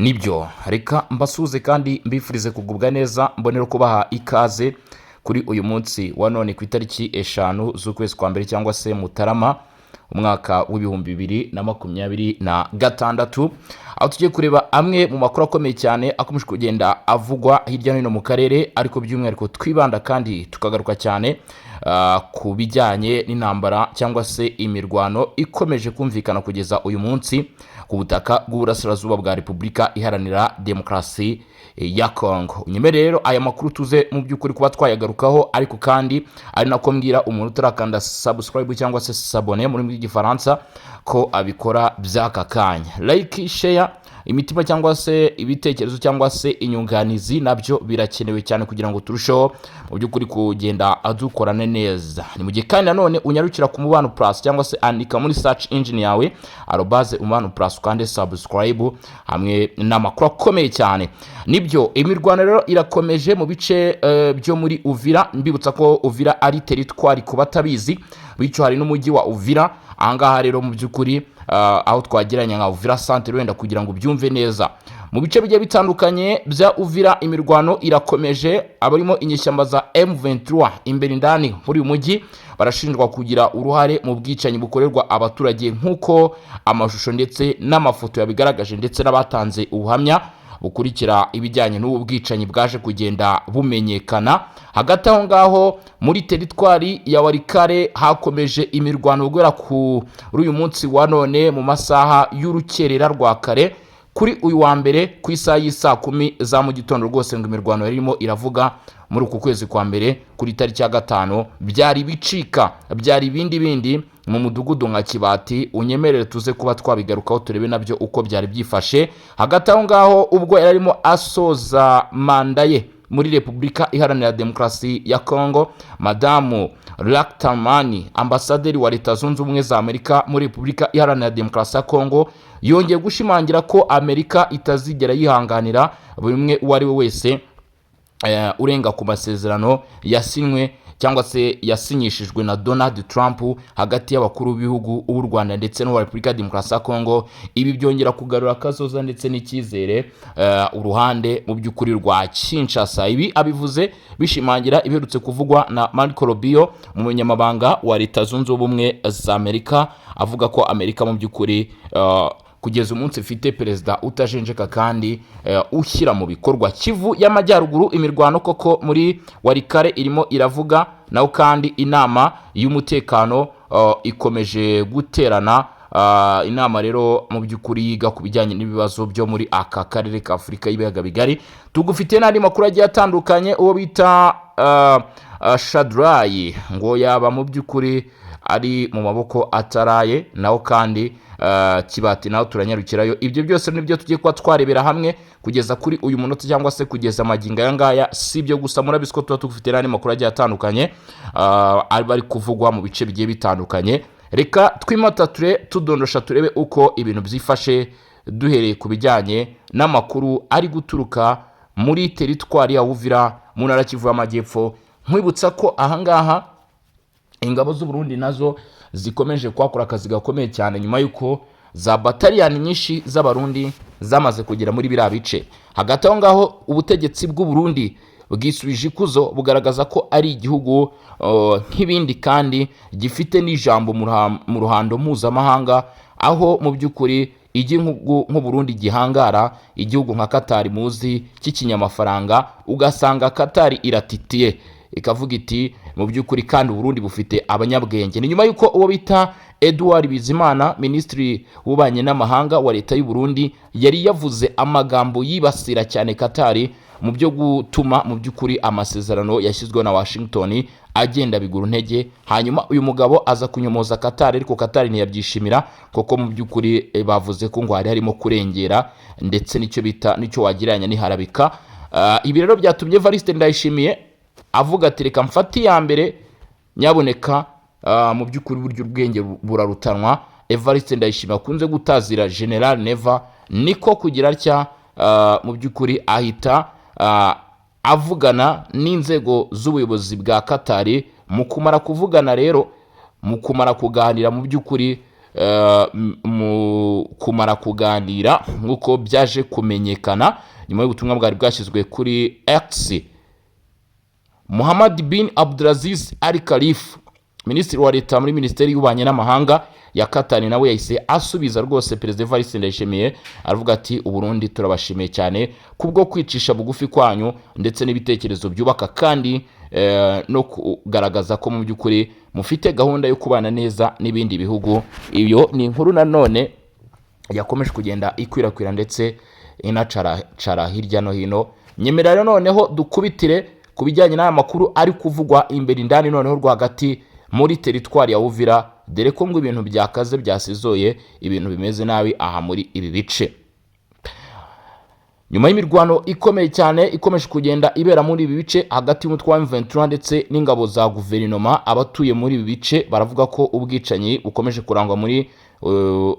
nibyo reka mbasuze kandi mbifurize kugubwa neza mbonera kubaha ikaze kuri uyu munsi wa none ku itariki 5 z'ukwezi kwa mbere cyangwa se Mutarama umwaka w'ibihumbi 2026 aho tugiye kureba amwe mu makuru akomeye cyane akomeje kugenda avugwa hirya no hino mu karere ariko by'umwihariko twibanda kandi tukagaruka cyane ku bijyanye n'intambara cyangwa se imirwano ikomeje kumvikana kugeza uyu munsi ku butaka bw'uburasirazuba bwa Repubulika Iharanira Demokarasi ya Kongo. Nyuma rero aya makuru tuze mu by'ukuri kuba twayagarukaho ariko kandi ari nako mbwira umuntu utarakanda subscribe cyangwa se s'abonner muri rw'igifaransa ko abikora by'aka kanya. Like, share, imitima cyangwa se ibitekerezo cyangwa se inyunganizi nabyo birakenewe cyane kugira ngo turusheho mu by'ukuri kugenda adukorane neza. Ni mu gihe kandi nanone unyarukira ku Mubano Plus cyangwa se andika muri search engine yawe @Umubano Plus kandi subscribe hamwe n'amakuru akomeye cyane. Nibyo imirwano rero irakomeje mu bice byo muri Uvira. Mbibutsa ko Uvira ari teritwari ku batabizi bityo hari n'umujyi wa Uvira. Ahangaha rero mu by'ukuri aho twageranya nka Uvira Centre wenda kugira ngo byumve neza. Mu bice bigiye bitandukanye bya Uvira imirwano irakomeje, abarimo inyeshyamba za M23 imbere ndani muri uyu mujyi barashinjwa kugira uruhare mu bwicanyi bukorerwa abaturage nk'uko amashusho ndetse n'amafoto yabigaragaje ndetse n'abatanze ubuhamya bukurikira ibijyanye n'ubu bwicanyi bwaje kugenda bumenyekana. Hagati aho ngaho muri teritwari ya Warikare hakomeje imirwano ugera kuri uyu munsi wa none mu masaha y'urukerera rwa kare kuri uyu wa mbere ku isaha y'isa 10 za mu gitondo rwose ngo imirwano yarimo iravuga muri uku kwezi kwa mbere kuri tariki ya 5 byari bicika byari bindi mu mudugudu nka Kibati. Unyemerere tuze kuba twabigarukaho turebe nabyo uko byari byifashe. Hagati aho ngaho ubwo yararimo asoza manda ye muri Repubulika Iharanira Demokarasi ya Kongo, Madamu Laktamani, ambasaderi wa Leta Zunze Ubumwe za Amerika muri Repubulika Iharanira Demokarasi ya Kongo, yongeye gushimangira ko Amerika itazigera yihanganira buri umwe uwari we wese urenga ku masezerano yasinywe cyangwa se yasinyishijwe na Donald Trump hagati y'abakuru b'ibihugu b'u Rwanda ndetse n'uwa Repubulika Demokarasi ya Kongo. Ibi byongera kugarura kazoza ndetse n'icyizere uruhande mu by'ukuri rwa Kinshasa. Ibi abivuze bishimangira iberutse kuvugwa na Marco Rubio, umunyamabanga wa Leta Zunze Ubumwe za Amerika, avuga ko Amerika mu by'ukuri kugeza umunsi ifite perezida utajenjeka kandi ushyira mu bikorwa. Kivu y'Amajyaruguru imirwano koko muri Warikare irimo iravuga naho kandi inama y'umutekano ikomeje guterana. Inama rero mu by'ukuri yiga ku bijyanye n'ibibazo byo muri aka karere ka Afurika y'ibiyaga bigari. Tugufite n'andi makuru agiye atandukanye. Uwo bita Shadrayi ngo yaba mu by'ukuri ari mu maboko ataraye, naho kandi Kibati naho turanyarukirayo. Ibyo byose nibyo tugiye kuba twarebera hamwe kugeza kuri uyu munota cyangwa se kugeza maginga yangaya. Sibyo gusa murabisko tuba tugufite n'andi makuru agiye atandukanye bari kuvugwa mu bice bigiye bitandukanye. Reka twimatature tudondosha turebe uko ibintu byifashe duhereye ku bijyanye n'amakuru ari guturuka muri teritwari ya Uvira mu ntara Kivu y'Amajyepfo. Nkwibutsa ko ahangaha ingabo z'u Burundi nazo zikomeje kwakora akazi gakomeye cyane nyuma yuko za bataliyani nyinshi z'abarundi zamaze kugera muri biriya bice. Hagati aho ngaho ubutegetsi bw'u Burundi bwisubije ikuzo bugaragaza ko ari igihugu nk'ibindi kandi gifite n'ijambo mu ruhando mpuzamahanga, aho mu by'ukuri igihugu nk'u Burundi gihangara igihugu nka Qatar muzi cy'ikinyamafaranga, ugasanga Qatar iratitiye ikavuga iti mu by'ukuri kandi Burundi bufite abanyabwenge. Ni nyuma yuko uwo bita Edouard Bizimana, ministri w'ubanye n'amahanga wa leta y'u Burundi, yari yavuze amagambo yibasira cyane Qatar mu byo gutuma mu by'ukuri amasezerano yashyizwe na Washington agenda bigura intege. Hanyuma uyu mugabo aza kunyomoza Qatar, ariko Qatar ntiyabyishimira kuko mu by'ukuri bavuze ko ngo harimo kurengera ndetse nicyo wagiranya niharabika. Ibi rero byatumye Evariste Ndayishimiye avuga ati reka mfati ya mbere nyaboneka mu by'ukuri buryo ubwenge burarutanwa. Evariste Ndayishimiye akunze gutazira General Neva niko kugira atya mu by'ukuri ahita avugana n'inzego z'ubuyobozi bwa Qatar. Mu kumara kuvugana rero, mu kumara kuganira mu by'ukuri mu kumara kuganira nk'uko byaje kumenyekana nyuma y'ubutumwa bwari bwashyizwe kuri X. Mohammed bin Abdulaziz Al Khalifa, minisitiri wa leta muri minisiteri y'ububanyi n'amahanga ya Qatar, nawe yahise asubiza rwose Perezida Evariste Ndayishimiye aravuga ati Uburundi turabashimiye cyane kubwo kwicisha bugufi kwanyu ndetse n'ibitekerezo byubaka kandi no kugaragaza ko mu by'ukuri mufite gahunda yo kubana neza n'ibindi bihugu. Iyo ni inkuru nanone yakomeje kugenda ikwirakwira ndetse inacara hirya no hino. Nyemerera noneho dukubitire ku bijyanye n'aya makuru ari kuvugwa imbere indani noneho rwagati muri teritwari ya Uvira, dore ko ngo ibintu byakaze byasizoye, ibintu bimeze nabi aha muri ibi bice. Nyuma y'imirwano ikomeye cyane ikomeje kugenda ibera muri ibi bice hagati y'umutwe wa M23 ndetse n'ingabo za guverinoma, abatuye muri ibi bice baravuga ko ubwicanyi bukomeje kurangwa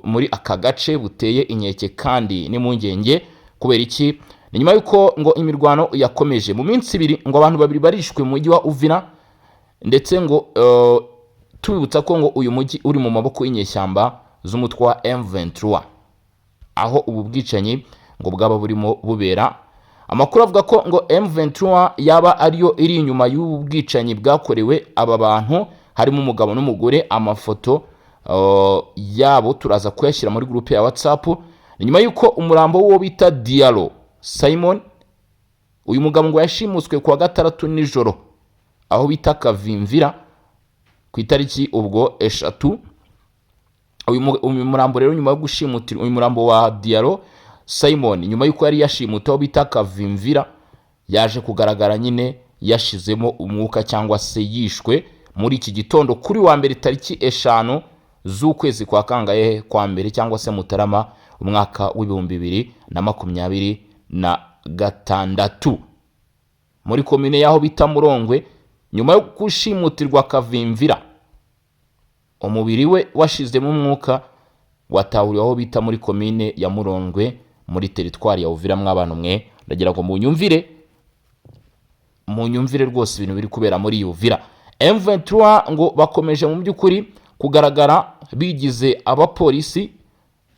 muri aka gace buteye inkeke kandi n'impungenge. Kubera iki? Ni nyuma yuko ngo imirwano yakomeje mu minsi ibiri, ngo abantu babiri barishwe mu mujyi wa Uvira, ndetse ngo tubibutsa ko ngo uyu mujyi uri mu maboko y'inyeshyamba z'umutwe wa M23, aho ubu bwicanyi ngo bwaba burimo bubera. Amakuru avuga ko ngo M23 yaba ariyo iri inyuma y'ubu bwicanyi bwakorewe aba bantu, harimo umugabo n'umugore. Amafoto yabo turaza kuyashyira muri groupe ya WhatsApp. Ni nyuma yuko umurambo wo bita Diallo Simon, uyu mugabo ngo yashimuswe kuwa gatandatu nijoro aho bita Kavimvira ku itariki ubwo 3. Uyu murambo rero nyuma yo gushimutira uyu murambo wa Diallo Simon, nyuma yuko yari yashimuta aho bita Kavimvira, yaje kugaragara nyine yashizemo umwuka cyangwa se yishwe muri iki gitondo kuri wa mbere tariki 5 z'ukwezi kwa kangahe kwa mbere cyangwa se Mutarama umwaka w'2026 muri komine yaho bita Murongwe. Nyuma yo gushimutirwa Kavimvira, umubiri we washizemo umwuka watahuriwe aho bita muri komine ya Murongwe muri teritwari ya Uvira. Mw'abantu mwe ndagira ngo munyumvire rwose ibintu biri kubera muri Uvira. M23 ngo bakomeje mu by'ukuri kugaragara bigize abapolisi,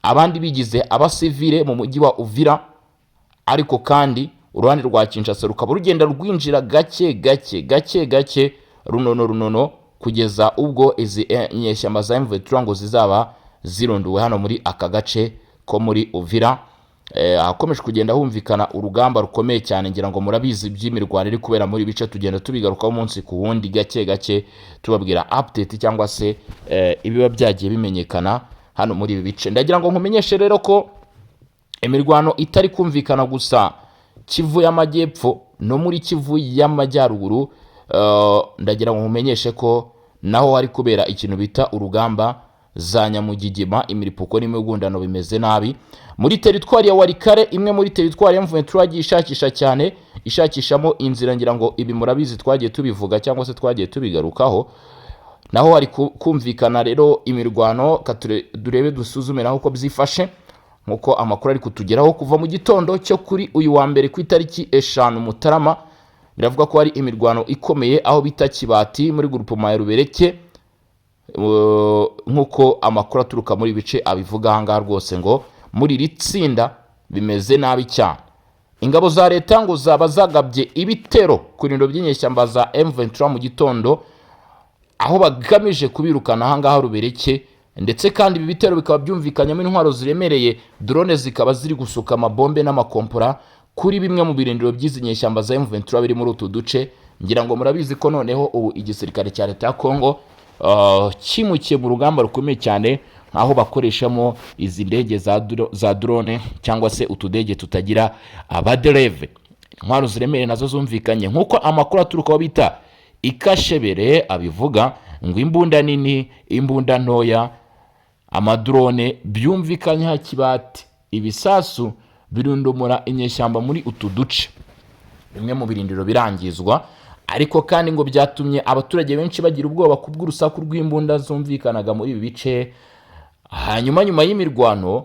abandi bigize abasivile mu mujyi wa Uvira, ariko kandi uruhande rwa Kinshasa rukaba rugenda rwinjira gake runono kugeza ubwo izi nyeshyamba za M23 ngo zizaba zironduwe hano muri aka gace ko muri Uvira. Hakomeje kugenda humvikana urugamba rukomeye cyane, ngira ngo murabizi by'imirwano iri kubera muri bice, tugenda tubigarukaho umunsi ku wundi gake tubabwira update cyangwa se ibiba byagiye bimenyekana hano muri ibi bice. Ndagira ngo nkumenyeshe rero ko imirwano itari kumvikana gusa Kivu y'Amajyepfo no muri Kivu y'Amajyaruguru, ndagira ngo nkumenyeshe ko naho hari kubera ikintu bita urugamba za Nyamugigima, imiripuko n'imigundano bimeze nabi muri teritwari ya Warikare, imwe muri teritwari ya M23 yagiye ishakisha cyane, ishakishamo inzira. Ngira ngo ibi murabizi twagiye tubivuga cyangwa se twagiye tubigarukaho. Naho hari kumvikana rero imirwano, durebe dusuzume naho uko byifashe, nkuko amakuru ari kutugeraho kuva mu gitondo cyo kuri uyu wa mbere ku itariki 5 Mutarama. Biravuga ko hari imirwano ikomeye aho bita Kibati muri groupement ya Rubereke, nkuko amakuru aturuka muri bice abivuga ahangaha rwose ngo muri ritsinda bimeze nabi cyane. Ingabo za leta ngo zaba zagabye ibitero ku rindo by'inyeshyamba za M23 mu gitondo, aho bagamije kubirukana ahangaha Rubereke, ndetse kandi ibi bitero bikaba byumvikanyamo intwaro ziremereye, drone zikaba ziri gusuka amabombe n'amakompora kuri bimwe mu birindiro by'izi nyeshyamba za M23 biri muri utu duce. Ngira ngo murabizi ko noneho ubu igisirikare cya leta ya Kongo kimukiye mu rugamba rukomeye cyane, aho bakoreshamo izi ndege za drone cyangwa se utudege tutagira abadereve. Intwaro ziremereye nazo zumvikanye nkuko amakuru aturuka bita Ikashebere abivuga, ngo imbunda nini, imbunda ntoya, amadrone byumvikanye ha Kibati, ibisasu birundumura inyeshyamba muri utu duce. Bimwe mu birindiro birangizwa, ariko kandi ngo byatumye abaturage benshi bagira ubwoba kubw'urusaku rw'imbunda zumvikanaga muri ibi bice. Hanyuma nyuma y'imirwano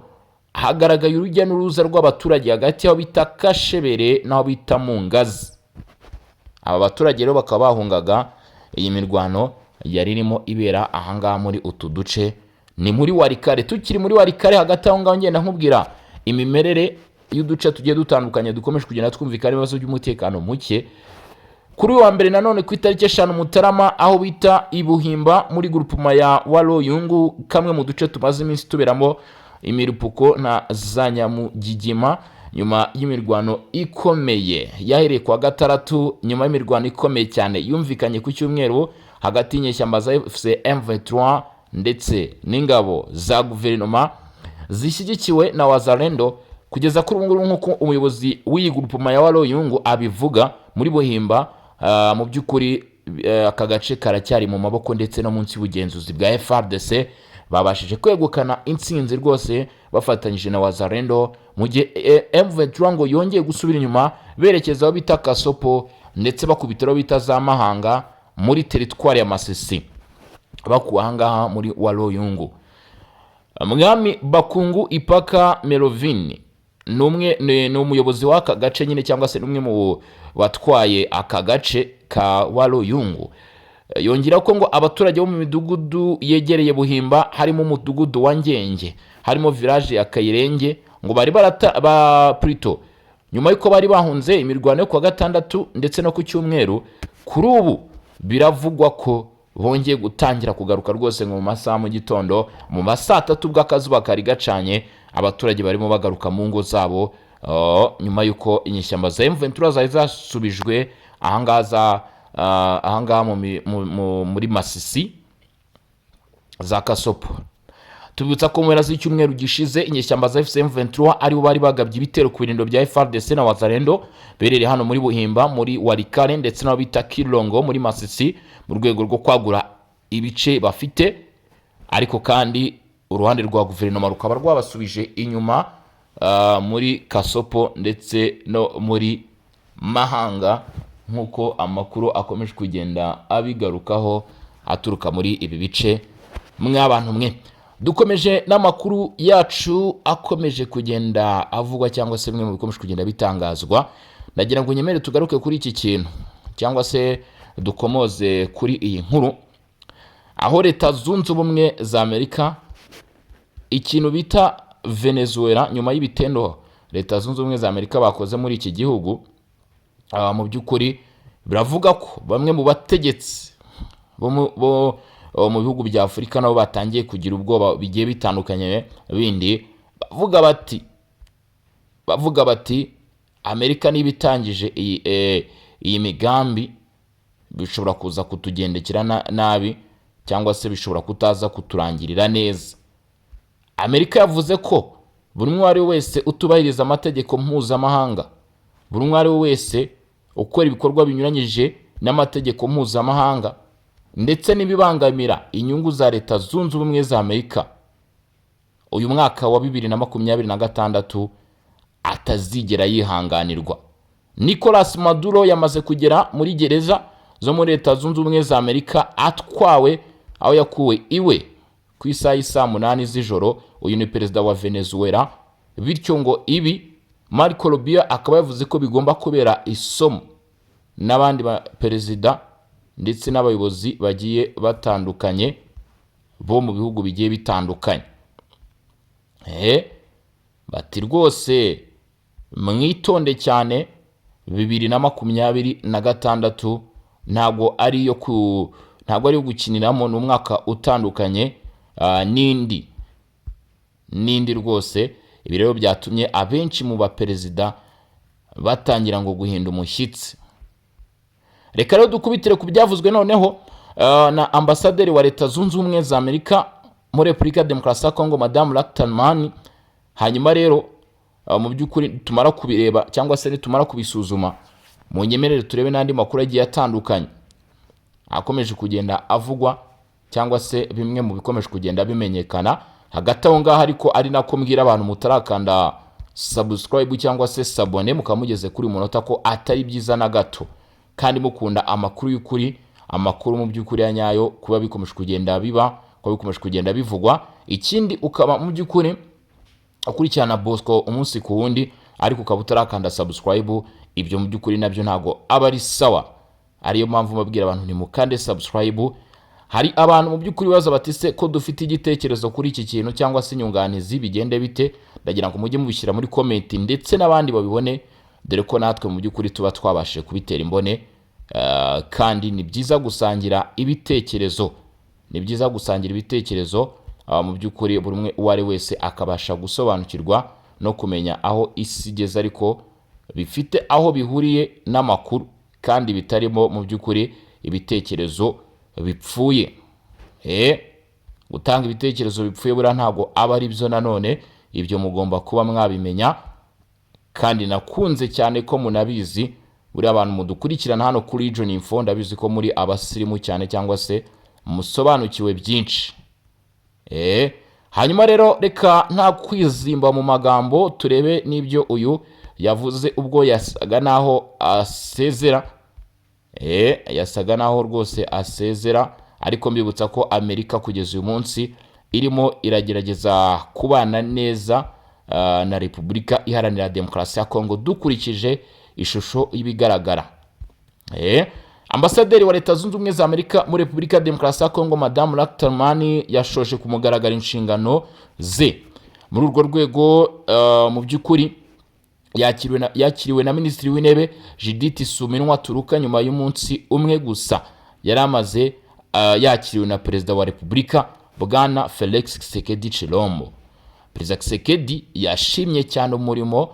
hagaragaye urujya n'uruza rw'abaturage hagati y'aho bita Kashebere n'aho bita Mungazi. Aba baturage rero bakaba bahungaga iyi mirwano yari irimo ibera ahangaha muri utu duce. ni muri Warikare. Tukiri muri Warikare hagati aho ngaho ngenda nkubwira imimerere y'uduce tugiye dutandukanye dukomeje kugenda twumvikana ibibazo by'umutekano muke. Kuri wa mbere nanone ku itariki 5 Mutarama aho bita Ibuhimba muri groupement ya Waloyungu, kamwe mu duce tumaze iminsi tuberamo imirupuko na za Nyamugigima nyuma y'imirwano ikomeye yahereye kwa gatandatu. Nyuma y'imirwano ikomeye cyane yumvikanye ku cyumweru hagati y'inyeshyamba za M23 ndetse n'ingabo za guverinoma zishyigikiwe na Wazalendo. Kugeza kuri ubu nk'uko umuyobozi w'iyi groupement ya Waloyungu abivuga, muri Buhimba mu by'ukuri aka gace karacyari mu maboko ndetse no munsi y'ubugenzuzi bwa FARDC. Babashije kwegukana intsinzi rwose bafatanyije na Wazalendo, mu gihe M23 ngo yongeye gusubira inyuma berekeza aho bita Kasopo ndetse bakubitiro bita za Mahanga muri teritwari ya Masisi bakuwa ahangaha muri Waloyungu. Mwami Bakungu Ipaka Melovini ni umuyobozi w'aka gace nyine, cyangwa se n'umwe mu batwaye aka gace ka Waloyungu. Yongera ko ngo abaturage bo mu midugudu yegereye Buhimba harimo umudugudu wa Ngenge, harimo village ya Kayirenge, ngo bari Prito nyuma yuko bari bahunze imirwano yo kwa gatandatu ndetse no ku cyumweru. Kuri ubu biravugwa ko bongeye gutangira kugaruka rwose mu masaha mu gitondo mu masaa 3 bw'akazuba kari gacanye. Abaturage barimo bagaruka mu ngo zabo nyuma yuko inyeshyamba za M23 zari zasubijwe ahangaha muri Masisi za Kasopo. Tubutsa ko mu mpera z'icyumweru gishize inyeshyamba za M23 aribo bari bagabye ibitero ku birindo bya FARDC na Wazalendo berere hano muri Buhimba, muri Warikare ndetse n'aho bita Kilongo muri Masisi mu rwego rwo kwagura ibice bafite. Ariko kandi uruhande rwa guverinoma rukaba rwabasubije inyuma muri Kasopo ndetse no muri Mahanga, nkuko amakuru akomeje kugenda abigarukaho aturuka muri ibi bice. Mw'abantu mwe, dukomeje n'amakuru yacu akomeje kugenda avugwa cyangwa se bimwe mu bikomeje kugenda bitangazwa. Nagira ngo nyemere tugaruke kuri iki kintu cyangwa se dukomoze kuri iyi nkuru, aho Leta Zunze Ubumwe za Amerika ikintu bita Venezuela nyuma y'ibitendo Leta Zunze Ubumwe za Amerika bakoze muri iki gihugu. Mu by'ukuri biravuga ko bamwe mu bategetsi bo mu bihugu bya Afurika nabo batangiye kugira ubwoba bigiye bitandukanye bindi, bavuga bati Amerika niba itangije iyi migambi bishobora kuza kutugendekera nabi cyangwa se bishobora kutaza kuturangirira neza. Amerika yavuze ko buri umwe ari wese utubahiriza amategeko mpuzamahanga, buri umwe ari wese ukora ibikorwa binyuranyije n'amategeko mpuzamahanga ndetse n'ibibangamira inyungu za Leta Zunze Ubumwe za Amerika, uyu mwaka wa 2026 atazigera yihanganirwa. Nicolas Maduro yamaze kugera muri gereza zo muri Leta Zunze Ubumwe za Amerika atwawe aho yakuwe iwe ku isaha y'isa 8 z'ijoro. Uyu ni perezida wa Venezuela, bityo ngo ibi Marco Rubio akaba yavuze ko bigomba kubera isomo n'abandi ba perezida ndetse n'abayobozi bagiye batandukanye bo mu bihugu bigiye bitandukanye. Bati rwose mwitonde cyane, 2026 ntabwo ari yo gukiniramo, n'umwaka utandukanye n'indi rwose. Ibi rero byatumye abenshi mu baperezida batangira ngo guhinda umushyitsi. Reka rero dukubitire ku byavuzwe noneho na ambasaderi wa Leta Zunze Ubumwe za Amerika muri Repubulika ya Demokarasi ya Kongo, Madame Lactanman. Hanyuma rero mu by'ukuri tumara kubireba cyangwa se tumara kubisuzuma, mu nyemerere turebe n'andi makuru agiye atandukanye akomeje kugenda avugwa cyangwa se bimwe mu bikomeje kugenda bimenyekana hagati aho ngaho. Ariko ari nako mbwira abantu mutarakanda subscribe cyangwa se sabone mukamugeze kuri munota ko atari byiza na gato, kandi mukunda amakuru y'ukuri, amakuru mu by'ukuri ya nyayo, kuba bikomeje kugenda bivugwa. Ikindi ukaba mu by'ukuri akurikirana Bosco umunsi ku wundi, ariko ukaba utarakanda subscribe, ibyo mu by'ukuri nabyo ntago aba ari sawa. Ariyo mpamvu mbabwira abantu ni mukande subscribe, hari abantu mu by'ukuri baza bati se ko dufite igitekerezo kuri iki kintu cyangwa se inyunganizi bigende bite, ndagira ngo mujye mubishyira muri comment ndetse n'abandi babibone, dore ko natwe mu by'ukuri tuba twabashije kubitera imbone. Kandi ni byiza gusangira ibitekerezo, mu by'ukuri buri umwe uwo ari wese akabasha gusobanukirwa no kumenya aho isi igeze, ariko bifite aho bihuriye n'amakuru kandi bitarimo mu by'ukuri ibitekerezo bipfuye. Gutanga ibitekerezo bipfuye buriya ntabwo aba ari byo, nanone ibyo mugomba kuba mwabimenya. Kandi nakunze cyane ko munabizi, buriya abantu mudukurikirana hano kuri Region Info ndabizi ko muri abasirimu cyane cyangwa se musobanukiwe byinshi. Hanyuma rero reka nta kwizimba mu magambo turebe n'ibyo uyu yavuze ubwo yasaga naho asezera. Yasaga naho rwose asezera, ariko mbibutsa ko Amerika kugeza uyu munsi irimo iragerageza kubana neza na Repubulika Iharanira Demokarasi ya Kongo dukurikije ishusho y'ibigaragara. Ambasaderi wa Leta Zunze Ubumwe za Amerika muri Repubulika ya Demokarasi ya Kongo Madame Lacterman yashoje ku mugaragaro inshingano ze. Muri urwo rwego mu by'ukuri yakiriwe na Minisitiri w'Intebe Judith Suminwa Turuka nyuma y'umunsi umwe gusa yari amaze yakiriwe na Perezida wa Repubulika Bwana Felix Tshisekedi Tshilombo. Perezida Tshisekedi yashimye cyane umurimo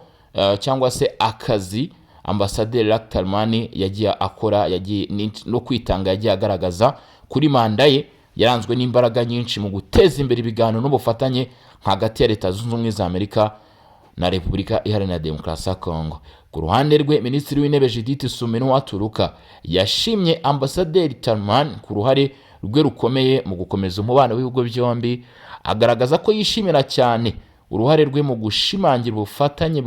cyangwa se akazi Ambasaderi Lacterman yagiye akora, no kwitanga yagiye agaragaza kuri manda ye yaranzwe n'imbaraga nyinshi mu guteza imbere ibiganiro n'ubufatanye hagati ya Leta Zunze Ubumwe za Amerika na Repubulika Iharanira Demokarasi ya Kongo. Ku ruhande rwe Minisitiri w'Intebe Judith Suminwa Turuka yashimye Ambasaderi Lacterman ku ruhare rwe rukomeye mu gukomeza umubano w'ibihugu byombi, agaragaza ko yishimira cyane uruhare rwe mu gushimangira ubufatanye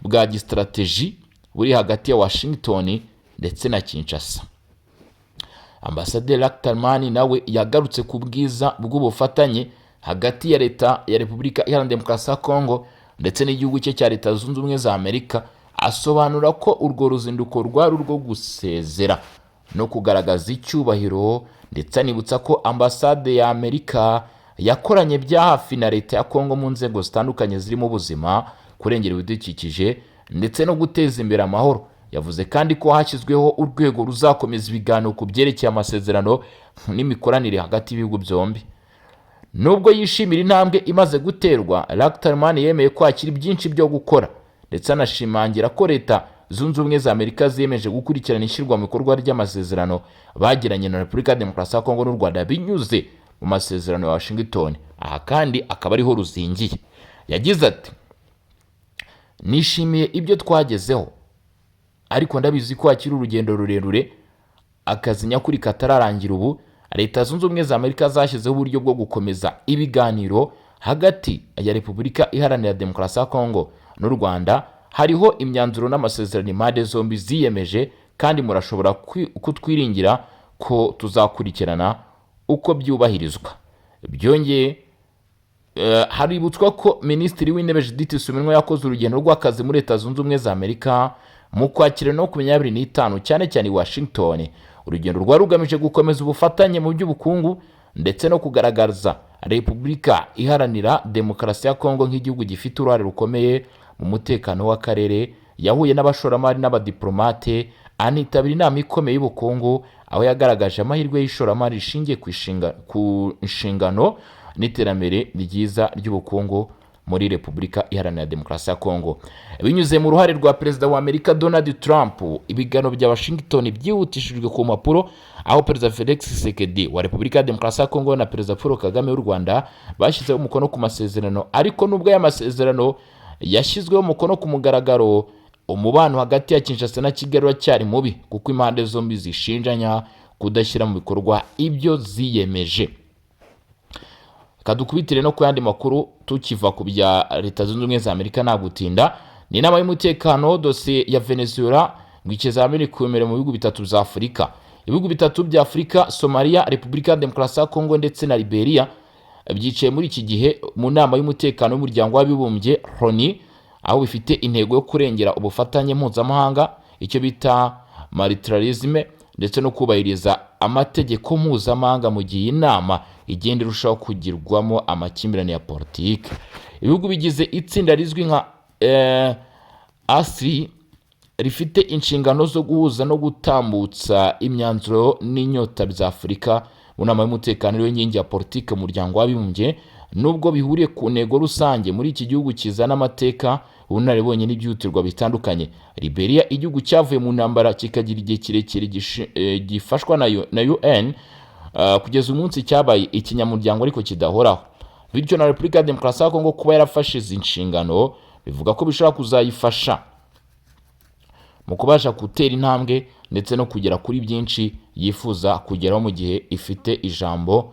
bwa gistrateji buri hagati ya Washington ndetse na Kinshasa. Ambasaderi Lacterman nawe yagarutse ku bwiza bw'ubufatanye hagati ya Leta ya Repubulika Iharanira Demokarasi ya Kongo ndetse n'igihugu cye cya Leta Zunze Ubumwe za Amerika, asobanura ko urwo ruzinduko rwari urwo gusezera no kugaragaza icyubahiro, ndetse anibutsa ko ambasade ya Amerika yakoranye bya hafi na Leta ya Kongo mu nzego zitandukanye zirimo ubuzima, kurengera ibidukikije ndetse no guteza imbere amahoro. Yavuze kandi ko hashyizweho urwego ruzakomeza ibiganiro ku byerekeye amasezerano n'imikoranire hagati y'ibihugu byombi. Nubwo yishimira intambwe imaze guterwa, Lacterman yemeye ko hakiri byinshi byo gukora, ndetse anashimangira ko Leta Zunze Ubumwe za Amerika ziyemeje gukurikirana ishyirwa mu bikorwa ry'amasezerano bagiranye na Repubulika ya Demokarasi ya Kongo n'u Rwanda binyuze mu masezerano ya Washington. Aha kandi akaba ariho ruzingiye. Yagize ati, nishimiye ibyo twagezeho, ariko ndabizi ko hakiri urugendo rurerure, akazi nyakuri katararangira. Ubu Leta Zunze Ubumwe za Amerika zashyizeho uburyo bwo gukomeza ibiganiro hagati ya Repubulika Iharanira Demokarasi ya Kongo n'u Rwanda. Hariho imyanzuro n'amasezerano impande zombi ziyemeje, kandi murashobora kutwiringira ko tuzakurikirana uko byubahirizwa. Byongeye haributswa ko Minisitiri w'Intebe Judith Suminwa yakoze urugendo rw'akazi muri Leta Zunze Ubumwe za Amerika mu Kwakira no 2025 cyane cyane Washington. Urugendo rwari rugamije gukomeza ubufatanye mu by'ubukungu ndetse no kugaragaza Repubulika Iharanira Demokarasi ya Kongo nk'igihugu gifite uruhare rukomeye mu mutekano w'akarere. Yahuye n'abashoramari n'abadiplomate, anitabira inama ikomeye y'ubukungu, aho yagaragaje amahirwe y'ishoramari rishingiye ku inshingano n'iterambere ryiza ry'ubukungu muri Repubulika Iharanira Demokarasi ya Kongo. Binyuze mu ruhare rwa Perezida wa Amerika Donald Trump, ibiganiro bya Washington byihutishijwe ku mpapuro, aho Perezida Felix Tshisekedi wa Repubulika ya Demokarasi ya Kongo na Perezida Paul Kagame w'u Rwanda bashyizeho umukono ku masezerano. Ariko nubwo aya masezerano yashyizweho umukono ku mugaragaro, umubano hagati ya Kinshasa na Kigali uracyari mubi, kuko impande zombi zishinjanya kudashyira mu bikorwa ibyo ziyemeje. Kadukubitire no ku yandi makuru tukiva ku bya Leta Zunze Ubumwe za Amerika nta gutinda. Ni inama y'umutekano dosiye ya Venezuela ngo ikizamini kumere mu bihugu bitatu bya Afurika. Ibihugu bitatu bya Afurika, Somalia, Repubulika ya Demokarasi ya Kongo ndetse na Liberia, byicaye muri iki gihe mu nama y'umutekano w'umuryango w'abibumbye ONU, aho bifite intego yo kurengera ubufatanye mpuzamahanga, icyo bita multilateralism, ndetse no kubahiriza amategeko mpuzamahanga mu gihe inama igenda irushaho kugirwamo amakimbirane ya politiki. Ibihugu bigize itsinda rizwi nka ASEAN rifite inshingano zo guhuza no gutambutsa imyanzuro n'inyota bya Afurika mu nama y'umutekano w'inkingi ya politiki mu muryango w'abibumbye, nubwo bihuriye ku ntego rusange. Muri iki gihugu kizana amateka, ubunararibonye n'ibyihutirwa bitandukanye. Liberia, igihugu cyavuye mu ntambara kikagira igihe kirekire gifashwa na UN, kugeza umunsi cyabaye ikinyamuryango ariko kidahoraho. Bityo na Repubulika ya Demokarasi ya Kongo kuba yarafashe izi nshingano bivuga ko bishobora kuzayifasha mu kubasha gutera intambwe ndetse no kugera kuri byinshi yifuza kugeraho mu gihe ifite ijambo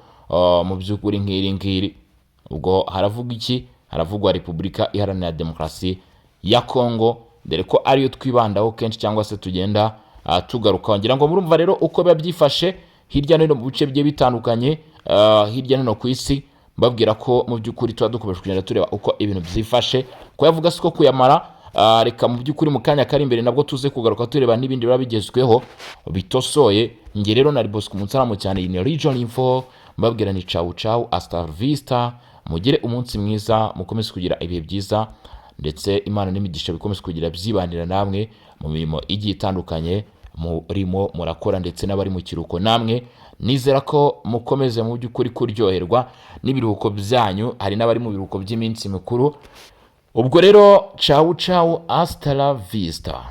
mu by'ukuri nk'iri ngiri. Ubwo haravuga iki? Haravugwa Repubulika Iharanira Demokarasi ya Kongo, dore ko ariyo twibandaho kenshi cyangwa se tugenda tugaruka. Ngira ngo murumva rero uko biba byifashe hirya no hino mu bice bigiye bitandukanye hirya no hino ku isi, mbabwira ko mu by'ukuri tuba dukomeje kugenda tureba uko ibintu byifashe. Ko yavuga siko kuyamara, reka mu by'ukuri mu kanya kari imbere nabwo tuze kugaruka tureba n'ibindi biba bigezweho bitosoye. Nge rero nari Bosco Munsaramu cyane, iyi ni Region Info, mbabwira ni ciao ciao, hasta vista, mugire umunsi mwiza, mukomeze kugira ibihe byiza, ndetse Imana n'imigisha bikomeze kugira byibanira namwe mu mirimo igiye itandukanye murimo murakora, ndetse n'abari mu kiruhuko namwe nizera ko mukomeze mu by'ukuri kuryoherwa n'ibiruhuko byanyu. Hari n'abari mu biruhuko by'iminsi mikuru. Ubwo rero ciao ciao, hasta la vista.